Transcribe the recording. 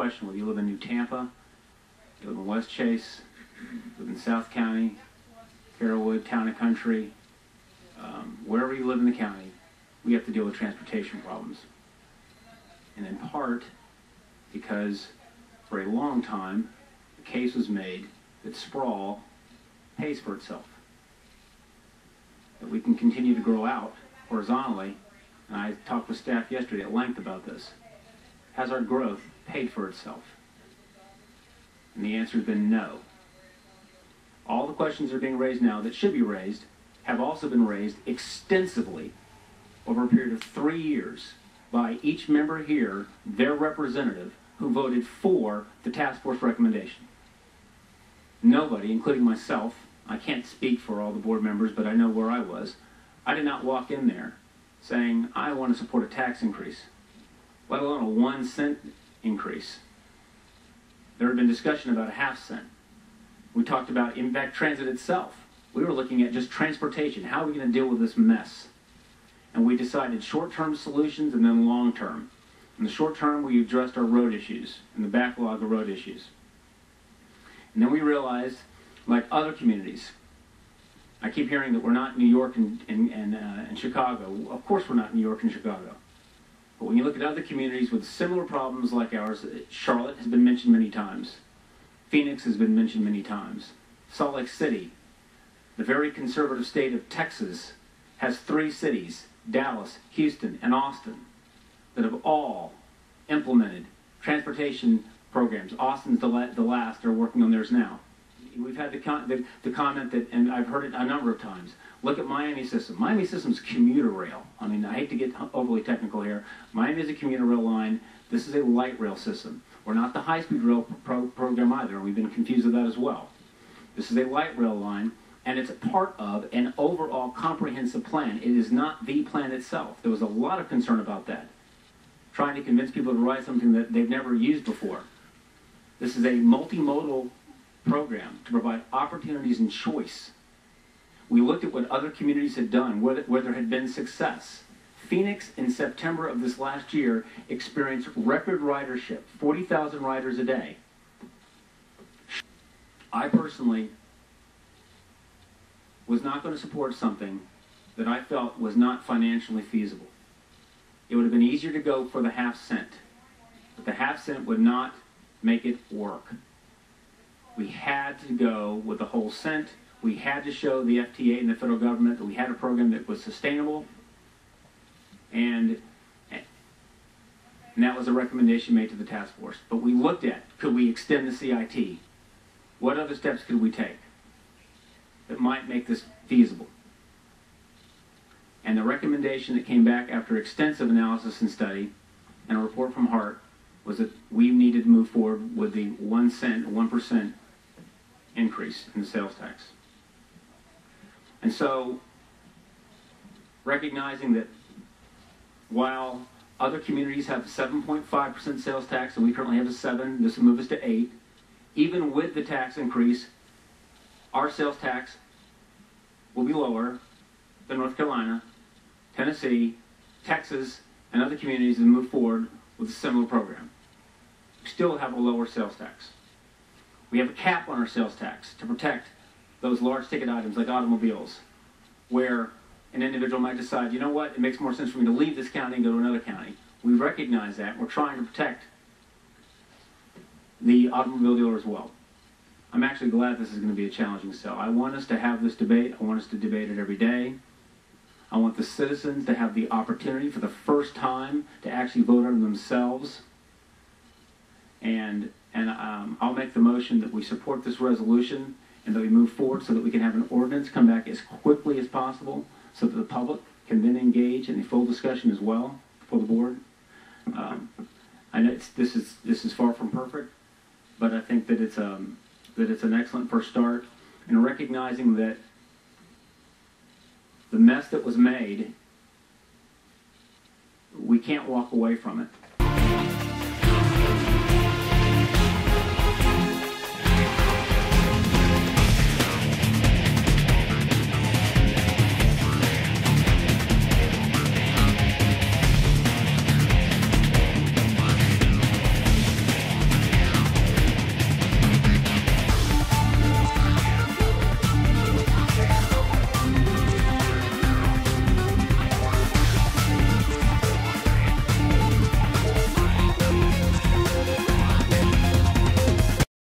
question whether you live in New Tampa, you live in West Chase, live in South County, Carrollwood, Town and Country, wherever you live in the county, we have to deal with transportation problems. And in part because for a long time, the case was made that sprawl pays for itself. That we can continue to grow out horizontally, and I talked with staff yesterday at length about this. Has our growth paid for itself? And the answer has been no. All the questions that are being raised now that should be raised have also been raised extensively over a period of 3 years by each member here, their representative, who voted for the task force recommendation. Nobody, including myself, I can't speak for all the board members, but I know where I was. I did not walk in there saying, I want to support a tax increase, let alone a 1 cent increase. There had been discussion about a ½ cent. We talked about impact transit itself. We were looking at just transportation. How are we going to deal with this mess? And we decided short-term solutions and then long-term. In the short term, we addressed our road issues and the backlog of road issues. And then we realized, like other communities, I keep hearing that we're not New York and Chicago. Of course we're not New York and Chicago. But when you look at other communities with similar problems like ours, Charlotte has been mentioned many times. Phoenix has been mentioned many times. Salt Lake City, the very conservative state of Texas, has 3 cities, Dallas, Houston, and Austin, that have all implemented transportation programs. Austin's the last. They're working on theirs now. We've had the comment that, and I've heard it a number of times, look at Miami system. Miami system's commuter rail. I mean, I hate to get overly technical here. Miami is a commuter rail line. This is a light rail system. We're not the high-speed rail program either, and we've been confused with that as well. This is a light rail line, and it's a part of an overall comprehensive plan. It is not the plan itself. There was a lot of concern about that, trying to convince people to ride something that they've never used before. This is a multimodal program to provide opportunities and choice. We looked at what other communities had done, where there had been success. Phoenix, in September of this last year, experienced record ridership, 40,000 riders a day. I personally was not going to support something that I felt was not financially feasible. It would have been easier to go for the ½ cent, but the ½ cent would not make it work. We had to go with the whole cent. We had to show the FTA and the federal government that we had a program that was sustainable, and that was a recommendation made to the task force. But we looked at, could we extend the CIT? What other steps could we take that might make this feasible? And the recommendation that came back after extensive analysis and study and a report from Hart was that we needed to move forward with the 1 cent, 1% increase in the sales tax. And so, recognizing that while other communities have 7.5% sales tax, and we currently have a 7, this will move us to 8, even with the tax increase, our sales tax will be lower than North Carolina, Tennessee, Texas, and other communities that move forward with a similar program. We still have a lower sales tax. We have a cap on our sales tax to protect those large ticket items like automobiles, where an individual might decide, you know what, it makes more sense for me to leave this county and go to another county. We recognize that. We're trying to protect the automobile dealer as well. I'm actually glad this is going to be a challenging sell. I want us to have this debate. I want us to debate it every day. I want the citizens to have the opportunity for the first time to actually vote on themselves. And I'll make the motion that we support this resolution and that we move forward so that we can have an ordinance come back as quickly as possible so that the public can then engage in a full discussion as well for the board. I know this is far from perfect, but I think that it's an excellent first start in recognizing that the mess that was made, we can't walk away from it.